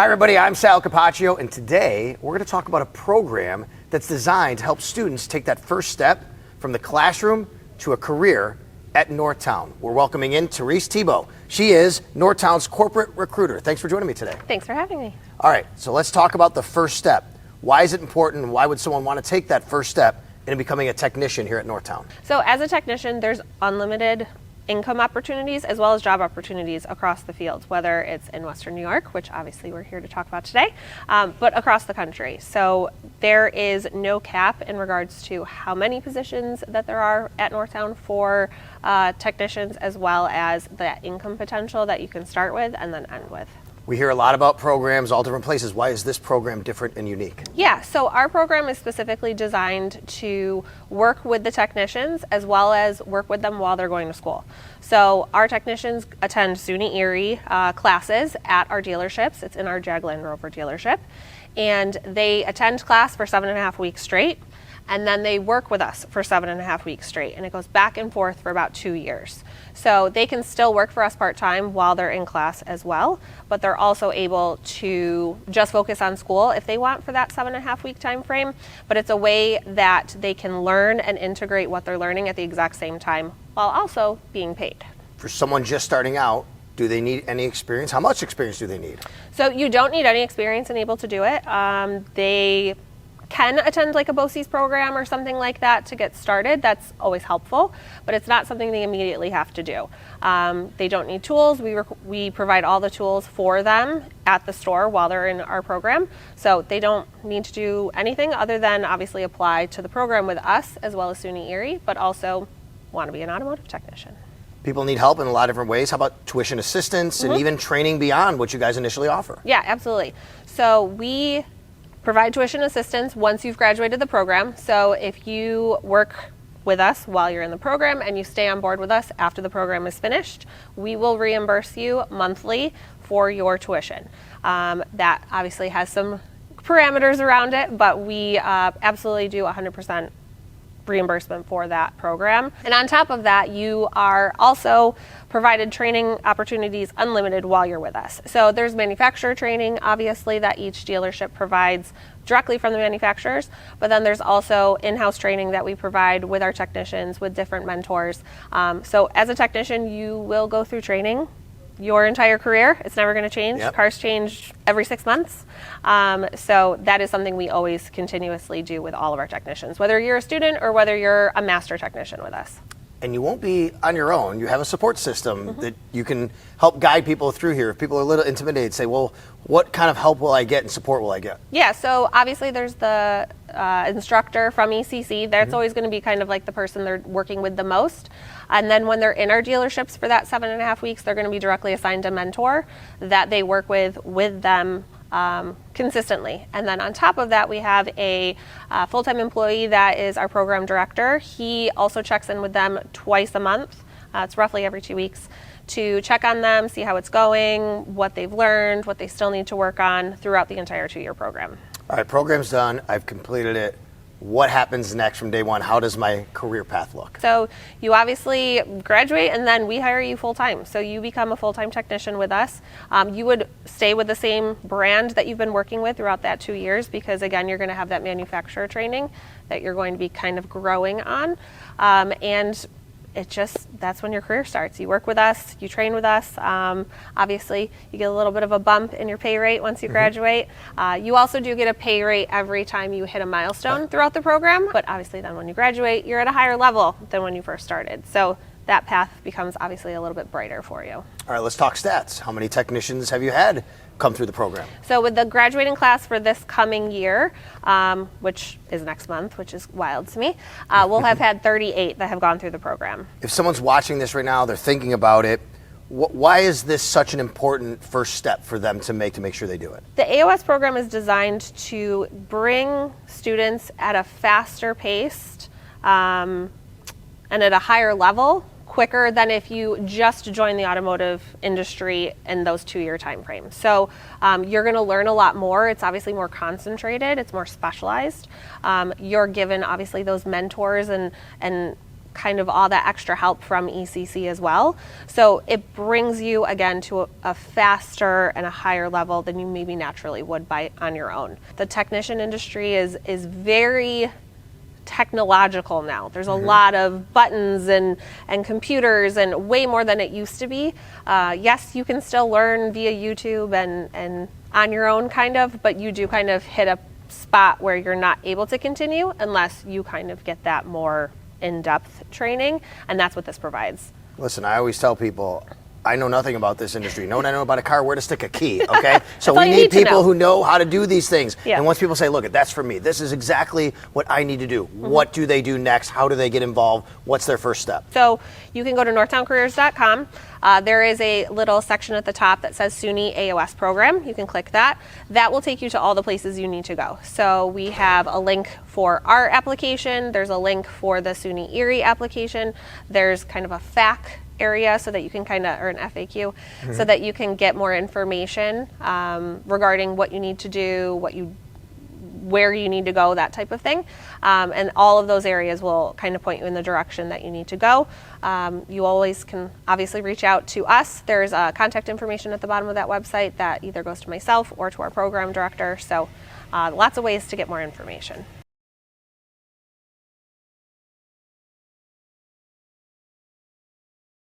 Hi everybody, I'm Sal Capaccio, and today we're going to talk about a program that's designed to help students take that first step from the classroom to a career at Northtown. We're welcoming in Therese Thibault. She is Northtown's corporate recruiter. Thanks for joining me today. Thanks for having me. All right, so let's talk about the first step. Why is it important, and why would someone want to take that first step in becoming a technician here at Northtown? So as a technician, there's unlimited income opportunities as well as job opportunities across the field, whether it's in Western New York, which obviously we're here to talk about today, but across the country. So there is no cap in regards to how many positions that there are at Northtown for technicians, as well as the income potential that you can start with and then end with. We hear a lot about programs, all different places. Why is this program different and unique? Yeah, so our program is specifically designed to work with the technicians as well as work with them while they're going to school. So our technicians attend SUNY Erie classes at our dealerships. It's in our Jag Land Rover dealership. And they attend class for 7.5 weeks straight. And then they work with us for 7.5 weeks straight, and it goes back and forth for about 2 years. So they can still work for us part-time while they're in class as well, but they're also able to just focus on school if they want for that 7.5 week time frame. But it's a way that they can learn and integrate what they're learning at the exact same time while also being paid. For someone just starting out, do they need any experience? How much experience do they need? So you don't need any experience and able to do it. They can attend like a BOCES program or something like that to get started. That's always helpful, but it's not something they immediately have to do. They don't need tools. We provide all the tools for them at the store while they're in our program. So they don't need to do anything other than obviously apply to the program with us as well as SUNY Erie, but also want to be an automotive technician. People need help in a lot of different ways. How about tuition assistance and even training beyond what you guys initially offer? Yeah, absolutely. So we provide tuition assistance once you've graduated the program. So if you work with us while you're in the program and you stay on board with us after the program is finished, we will reimburse you monthly for your tuition. That obviously has some parameters around it, but we absolutely do 100% reimbursement for that program. And on top of that, you are also provided training opportunities unlimited while you're with us. So there's manufacturer training, obviously, that each dealership provides directly from the manufacturers, but then there's also in-house training that we provide with our technicians, with different mentors. So as a technician, you will go through training your entire career. It's never going to change. Yep. Cars change every 6 months. So that is something we always continuously do with all of our technicians, whether you're a student or whether you're a master technician with us. And you won't be on your own. You have a support system that you can help guide people through here. If people are a little intimidated, say, well, what kind of help will I get and support will I get? Yeah, so obviously there's the instructor from ECC. That's always going to be kind of like the person they're working with the most. And then when they're in our dealerships for that 7.5 weeks, they're going to be directly assigned a mentor that they work with them consistently. And then on top of that, we have a full-time employee that is our program director. He also checks in with them twice a month. It's roughly every 2 weeks to check on them, see how it's going, what they've learned, what they still need to work on throughout the entire 2-year program. All right, program's done. I've completed it. What happens next from day one? How does my career path look? So you obviously graduate and then we hire you full-time. So you become a full-time technician with us. You would stay with the same brand that you've been working with throughout that 2 years because, again, you're going to have that manufacturer training that you're going to be kind of growing on. And that's when your career starts. You work with us, you train with us. Obviously, you get a little bit of a bump in your pay rate once you graduate. You also do get a pay rate every time you hit a milestone throughout the program, but obviously then when you graduate, you're at a higher level than when you first started. So that path becomes obviously a little bit brighter for you. All right, let's talk stats. How many technicians have you had come through the program? So with the graduating class for this coming year, which is next month, which is wild to me, we'll have had 38 that have gone through the program. If someone's watching this right now, they're thinking about it, why is this such an important first step for them to make sure they do it? The AOS program is designed to bring students at a faster pace and at a higher level quicker than if you just join the automotive industry in those 2-year time frames. So you're going to learn a lot more. It's obviously more concentrated. It's more specialized. You're given obviously those mentors and kind of all that extra help from ECC as well. So it brings you again to a faster and a higher level than you maybe naturally would on your own. The technician industry is very technological now. There's a lot of buttons and computers and way more than it used to be. Yes, you can still learn via YouTube and on your own kind of, but you do kind of hit a spot where you're not able to continue unless you kind of get that more in-depth training, and that's what this provides. Listen, I always tell people, I know nothing about this industry. Know what I know about a car? Where to stick a key, okay? So we need people who know how to do these things. Yeah. And once people say, look, that's for me. This is exactly what I need to do. What do they do next? How do they get involved? What's their first step? So you can go to northtowncareers.com. There is a little section at the top that says SUNY AOS Program. You can click that. That will take you to all the places you need to go. So we have a link for our application. There's a link for the SUNY Erie application. There's kind of a FAQ area so that you can or an FAQ, so that you can get more information regarding what you need to do, where you need to go, that type of thing. And all of those areas will kind of point you in the direction that you need to go. You always can obviously reach out to us. There's contact information at the bottom of that website that either goes to myself or to our program director. So lots of ways to get more information.